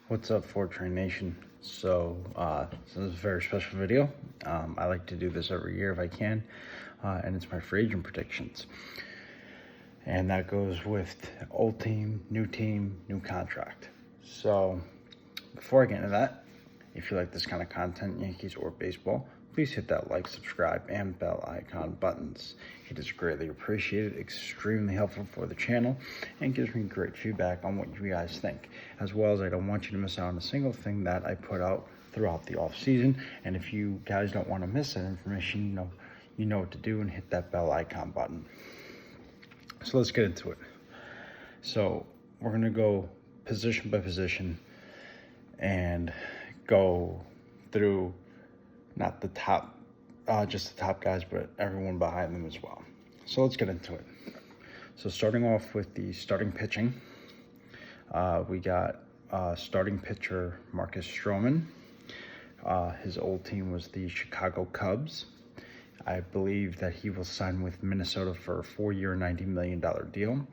What's up, Fortran Nation? This is a very special video. I like to do this every year if I can, and it's my free agent predictions. And that goes with old team, new contract. So before I get into that, if you like this kind of content, Yankees or baseball, please hit that like, subscribe, and bell icon buttons. It is greatly appreciated, extremely helpful for the channel, and gives me great feedback on what you guys think. As well as I don't want you to miss out on a single thing that I put out throughout the off season. And if you guys don't want to miss that information, you know what to do, and hit that bell icon button. So let's get into it. So we're gonna go position by position and go through not the top, just the top guys, but everyone behind them as well. So let's get into it. So starting off with the starting pitching, we got starting pitcher Marcus Stroman. His old team was the Chicago Cubs. I believe that he will sign with Minnesota for a 4-year, $90 million deal.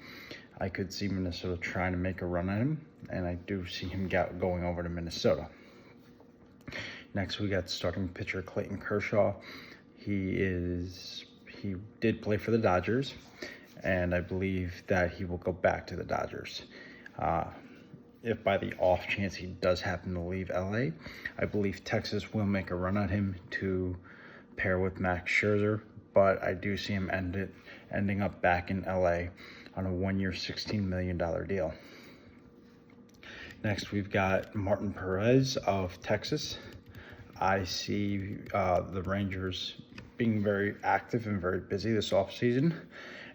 I could see Minnesota trying to make a run at him, and I do see him going over to Minnesota. Next, we got starting pitcher Clayton Kershaw. He did play for the Dodgers, and I believe that he will go back to the Dodgers. If by the off chance he does happen to leave LA, I believe Texas will make a run at him to pair with Max Scherzer, but I do see him ending up back in LA on a 1-year, $16 million deal. Next, we've got Martin Perez of Texas. I see the Rangers being very active and very busy this offseason,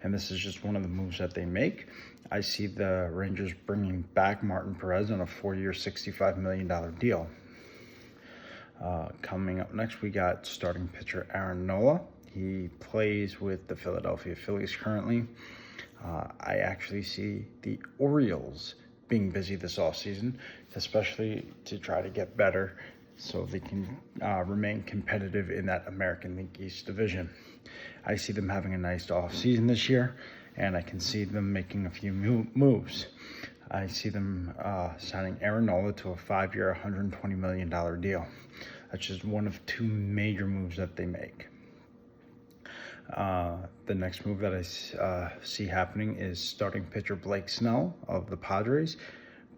and this is just one of the moves that they make. I see the Rangers bringing back Martin Perez on a 4-year, $65 million deal. Coming up next, we got starting pitcher Aaron Nola. He plays with the Philadelphia Phillies currently. I actually see the Orioles being busy this offseason, especially to try to get better so they can remain competitive in that American League East division. I see them having a nice offseason this year, and I can see them making a few moves. I see them signing Aaron Nola to a 5-year, $120 million deal. That's just one of 2 major moves that they make. The next move that I see happening is starting pitcher Blake Snell of the Padres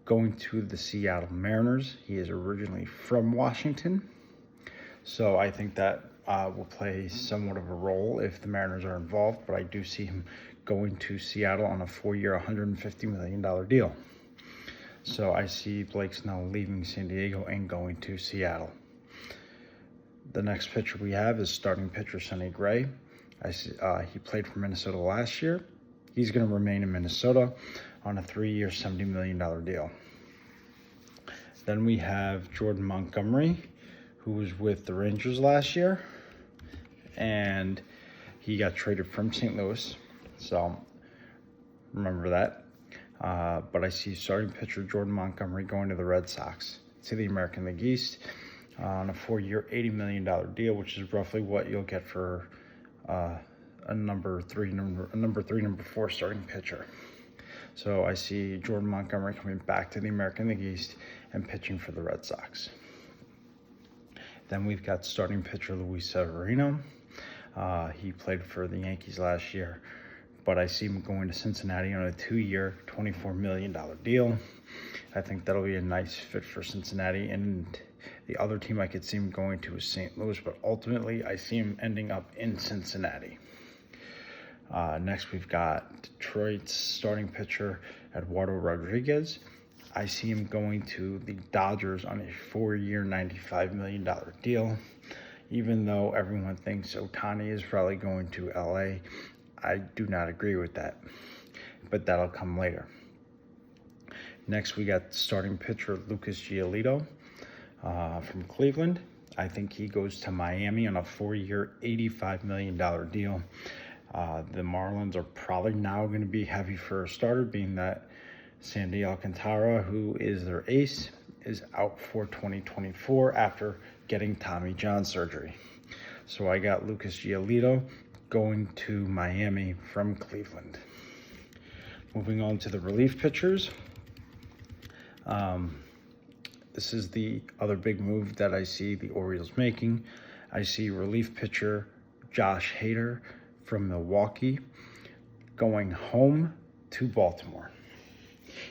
going to the Seattle Mariners. He is originally from Washington, so I think that will play somewhat of a role if the Mariners are involved, but I do see him going to Seattle on a 4-year, $150 million deal. So I see Blake Snell leaving San Diego and going to Seattle. The next pitcher we have is starting pitcher Sonny Gray. I see he played for Minnesota last year. He's going to remain in Minnesota on a 3-year, $70 million deal. Then we have Jordan Montgomery, who was with the Rangers last year, and he got traded from St. Louis, so remember that. But I see starting pitcher Jordan Montgomery going to the Red Sox, to the American League East, on a 4-year, $80 million deal, which is roughly what you'll get for a number 3, number 4 starting pitcher. So I see Jordan Montgomery coming back to the American League East and pitching for the Red Sox. Then we've got starting pitcher Luis Severino. He played for the Yankees last year, but I see him going to Cincinnati on a 2-year, $24 million deal. I think that'll be a nice fit for Cincinnati, and the other team I could see him going to is St. Louis, but ultimately I see him ending up in Cincinnati. Next, we've got Detroit's starting pitcher Eduardo Rodriguez. I see him going to the Dodgers on a 4-year, $95 million deal. Even though everyone thinks Ohtani is probably going to LA, I do not agree with that, but that'll come later. Next, we got starting pitcher Lucas Giolito from Cleveland. I think he goes to Miami on a 4-year, $85 million deal. The Marlins are probably now going to be heavy for a starter, being that Sandy Alcantara, who is their ace, is out for 2024 after getting Tommy John surgery. So I got Lucas Giolito going to Miami from Cleveland. Moving on to the relief pitchers. This is the other big move that I see the Orioles making. I see relief pitcher Josh Hader from Milwaukee going home to Baltimore.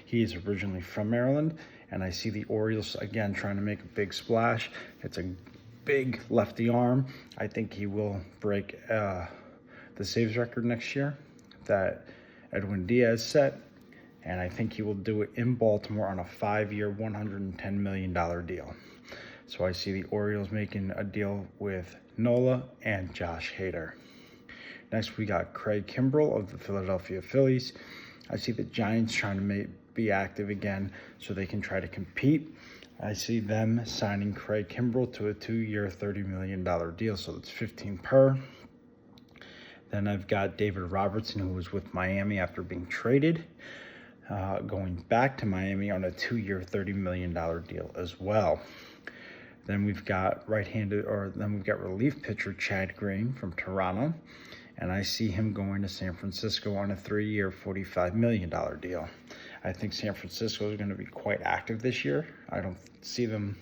He is originally from Maryland, and I see the Orioles again trying to make a big splash. It's a big lefty arm. I think he will break the saves record next year that Edwin Diaz set, and I think he will do it in Baltimore on a 5-year, $110 million deal. So I see the Orioles making a deal with Nola and Josh Hader. Next, we got Craig Kimbrell of the Philadelphia Phillies. I see the Giants trying to be active again so they can try to compete. I see them signing Craig Kimbrell to a 2-year, $30 million deal, so it's 15 per. Then I've got David Robertson, who was with Miami after being traded, going back to Miami on a 2-year, $30 million deal as well. Then we've got relief pitcher Chad Green from Toronto, and I see him going to San Francisco on a 3-year, $45 million deal. I think San Francisco is going to be quite active this year. I don't see them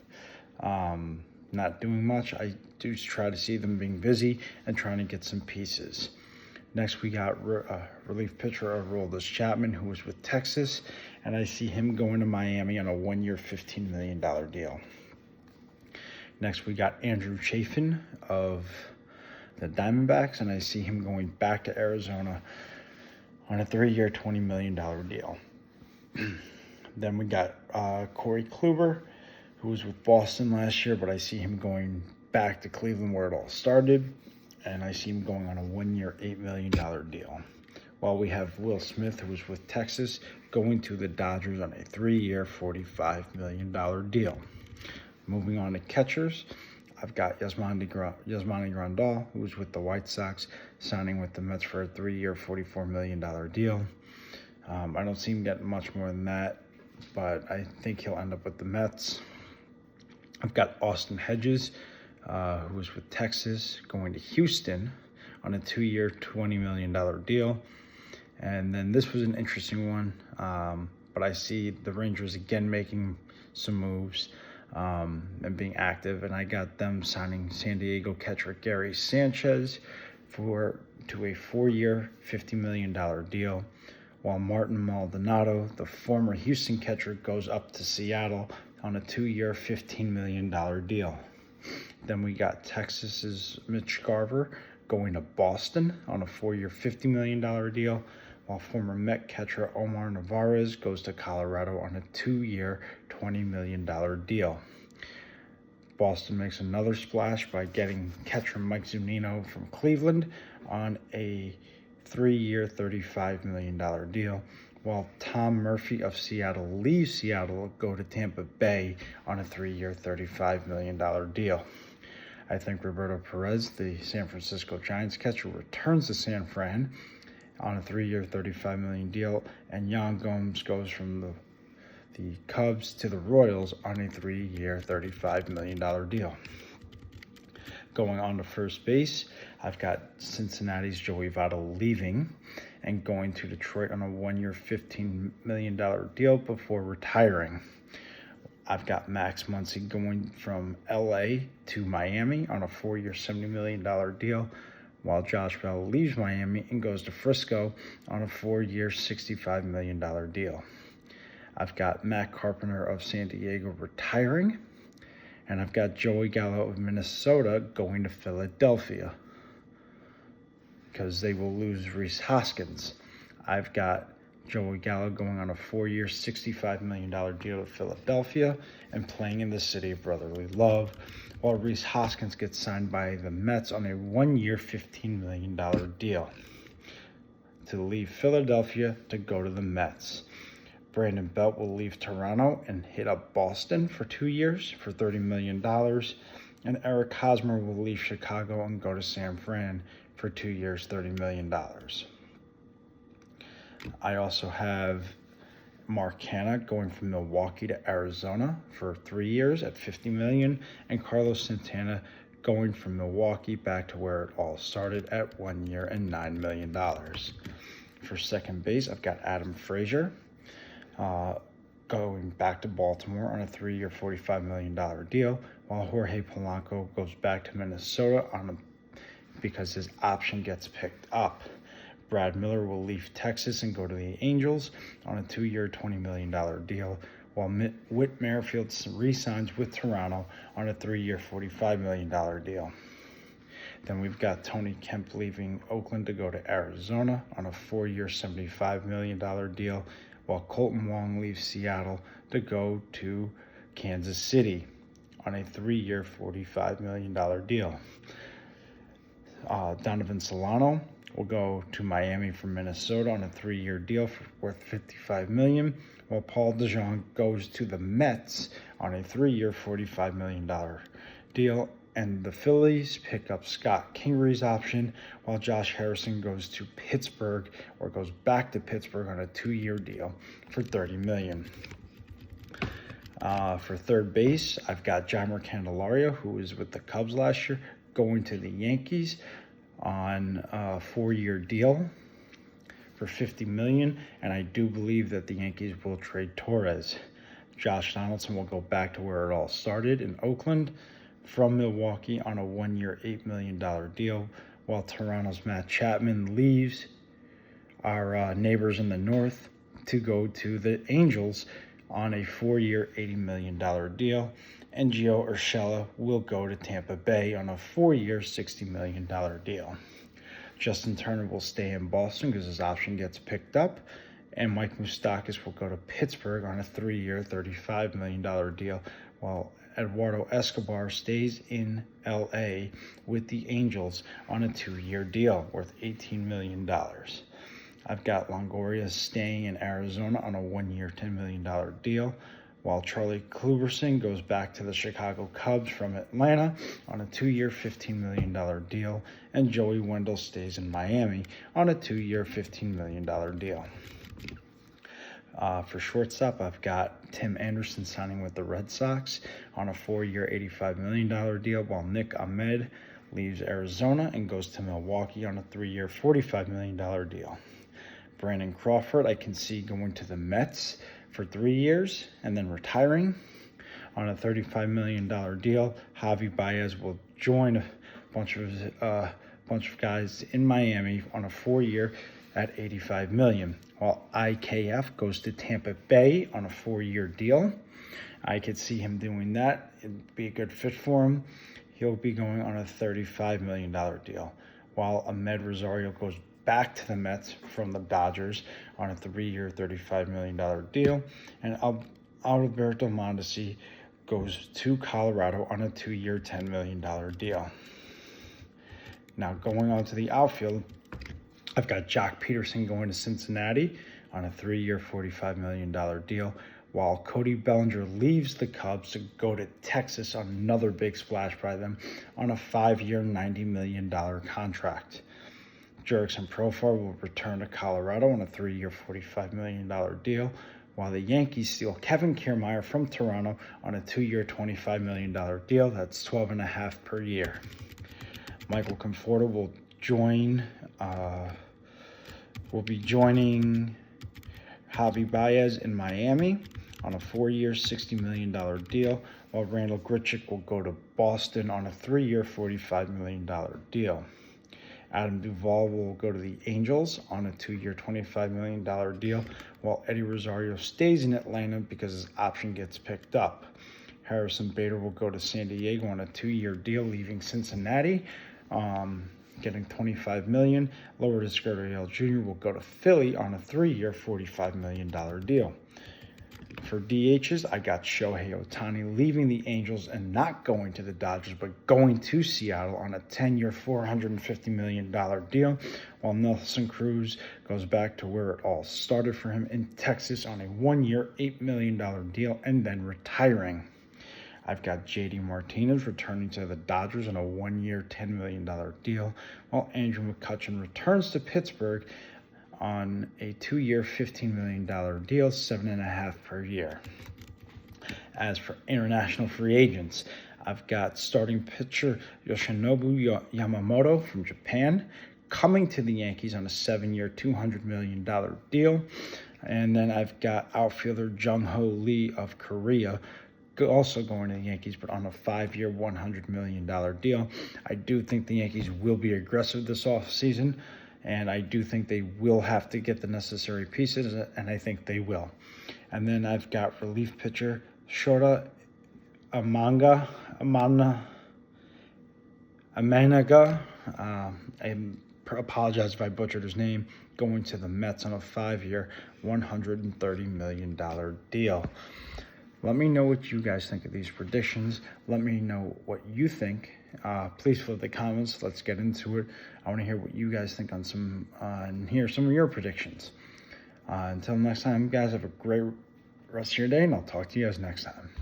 not doing much. I do try to see them being busy and trying to get some pieces. Next, we got relief pitcher Aroldis Chapman, who was with Texas, and I see him going to Miami on a 1-year, $15 million deal. Next, we got Andrew Chafin of the Diamondbacks, and I see him going back to Arizona on a 3-year, $20 million deal. Then we got Corey Kluber, who was with Boston last year, but I see him going back to Cleveland where it all started, and I see him going on a 1-year, $8 million deal. While we have Will Smith, who was with Texas, going to the Dodgers on a 3-year, $45 million deal. Moving on to catchers, I've got Yasmani Grandal, who was with the White Sox, signing with the Mets for a 3-year, $44 million deal. I don't see him getting much more than that, but I think he'll end up with the Mets. I've got Austin Hedges, who was with Texas, going to Houston on a 2-year, $20 million deal. And then this was an interesting one, but I see the Rangers again making some moves and being active, and I got them signing San Diego catcher Gary Sanchez to a 4-year, $50 million deal, while Martin Maldonado, the former Houston catcher, goes up to Seattle on a 2-year, $15 million deal. Then we got Texas's Mitch Garver going to Boston on a 4-year, $50 million deal, while former Met catcher Omar Narvaez goes to Colorado on a 2-year, $20 million deal. Boston makes another splash by getting catcher Mike Zunino from Cleveland on a 3-year, $35 million deal, while Tom Murphy of Seattle leaves Seattle to go to Tampa Bay on a 3-year, $35 million deal. I think Roberto Perez, the San Francisco Giants catcher, returns to San Fran on a 3-year, $35 million deal, and Yan Gomes goes from the Cubs to the Royals on a 3-year, $35 million deal. Going on to first base, I've got Cincinnati's Joey Votto leaving and going to Detroit on a 1-year, $15 million deal before retiring. I've got Max Muncy going from LA to Miami on a 4-year, $70 million deal, while Josh Bell leaves Miami and goes to Frisco on a 4-year, $65 million deal. I've got Matt Carpenter of San Diego retiring, and I've got Joey Gallo of Minnesota going to Philadelphia because they will lose Rhys Hoskins. I've got Joey Gallo going on a 4-year, $65 million deal with Philadelphia and playing in the city of brotherly love, while Rhys Hoskins gets signed by the Mets on a 1-year, $15 million deal to leave Philadelphia to go to the Mets. Brandon Belt will leave Toronto and hit up Boston for 2 years for $30 million, and Eric Hosmer will leave Chicago and go to San Fran for 2 years, $30 million. I also have Mark Hanna going from Milwaukee to Arizona for 3 years at $50 million, and Carlos Santana going from Milwaukee back to where it all started at 1 year and $9 million. For second base, I've got Adam Frazier going back to Baltimore on a 3-year, $45 million deal, while Jorge Polanco goes back to Minnesota because his option gets picked up. Brad Miller will leave Texas and go to the Angels on a 2-year, $20 million deal, while Whit Merrifield re-signs with Toronto on a 3-year, $45 million deal. Then we've got Tony Kemp leaving Oakland to go to Arizona on a 4-year, $75 million deal, while Colton Wong leaves Seattle to go to Kansas City on a 3-year, $45 million deal. Donovan Solano will go to Miami from Minnesota on a 3-year deal worth $55 million, while Paul DeJong goes to the Mets on a 3-year, $45 million deal. And the Phillies pick up Scott Kingery's option, while Josh Harrison goes to Pittsburgh, or goes back to Pittsburgh on a 2-year deal for $30 million. For third base, I've got Jeimer Candelario, who was with the Cubs last year, going to the Yankees on a 4-year deal for $50 million, and I do believe that the Yankees will trade Torres. Josh Donaldson will go back to where it all started in Oakland from Milwaukee on a 1-year, $8 million deal, while Toronto's Matt Chapman leaves our neighbors in the north to go to the Angels on a 4-year, $80 million deal, and Gio Urshela will go to Tampa Bay on a 4-year, $60 million deal. Justin Turner will stay in Boston because his option gets picked up, and Mike Moustakas will go to Pittsburgh on a 3-year, $35 million deal, while Eduardo Escobar stays in LA with the Angels on a 2-year deal worth $18 million. I've got Longoria staying in Arizona on a 1-year, $10 million deal, while Charlie Kluberson goes back to the Chicago Cubs from Atlanta on a 2-year, $15 million deal, and Joey Wendell stays in Miami on a 2-year, $15 million deal. For shortstop, I've got Tim Anderson signing with the Red Sox on a 4-year, $85 million deal, while Nick Ahmed leaves Arizona and goes to Milwaukee on a 3-year, $45 million deal. Brandon Crawford, I can see going to the Mets for 3 years and then retiring on a $35 million deal. Javi Baez will join a bunch of guys in Miami on a 4-year at $85 million, while IKF goes to Tampa Bay on a 4-year deal. I could see him doing that. It'd be a good fit for him. He'll be going on a $35 million deal, while Ahmed Rosario goes back to the Mets from the Dodgers on a 3-year, $35 million deal, and Alberto Mondesi goes to Colorado on a 2-year, $10 million deal. Now going on to the outfield, I've got Jock Peterson going to Cincinnati on a 3-year, $45 million deal, while Cody Bellinger leaves the Cubs to go to Texas on another big splash by them on a 5-year, $90 million contract. Jurickson Profar will return to Colorado on a 3-year, $45 million deal, while the Yankees steal Kevin Kiermaier from Toronto on a 2-year, $25 million deal. That's $12.5 per year. Michael Conforto will be joining Javi Baez in Miami on a 4-year, $60 million deal, while Randal Grichuk will go to Boston on a 3-year, $45 million deal. Adam Duvall will go to the Angels on a 2-year, $25 million deal, while Eddie Rosario stays in Atlanta because his option gets picked up. Harrison Bader will go to San Diego on a 2-year deal, leaving Cincinnati, getting $25 million. Lourdes Gurriel Jr. will go to Philly on a 3-year, $45 million deal. For DHs, I got Shohei Ohtani leaving the Angels and not going to the Dodgers, but going to Seattle on a 10-year, $450 million deal, while Nelson Cruz goes back to where it all started for him in Texas on a 1-year, $8 million deal, and then retiring. I've got JD Martinez returning to the Dodgers on a 1-year, $10 million deal, while Andrew McCutchen returns to Pittsburgh on a 2-year, $15 million deal, $7.5 per year. As for international free agents, I've got starting pitcher Yoshinobu Yamamoto from Japan coming to the Yankees on a 7-year, $200 million deal. And then I've got outfielder Jung-Ho Lee of Korea also going to the Yankees, but on a 5-year, $100 million deal. I do think the Yankees will be aggressive this offseason, and I do think they will have to get the necessary pieces, and I think they will. And then I've got relief pitcher Shota Amanaga. I apologize if I butchered his name. Going to the Mets on a 5-year, $130 million deal. Let me know what you guys think of these predictions. Let me know what you think. Please fill the comments. Let's get into it. I want to hear what you guys think on some and hear some of your predictions. Until next time, guys, have a great rest of your day, and I'll talk to you guys next time.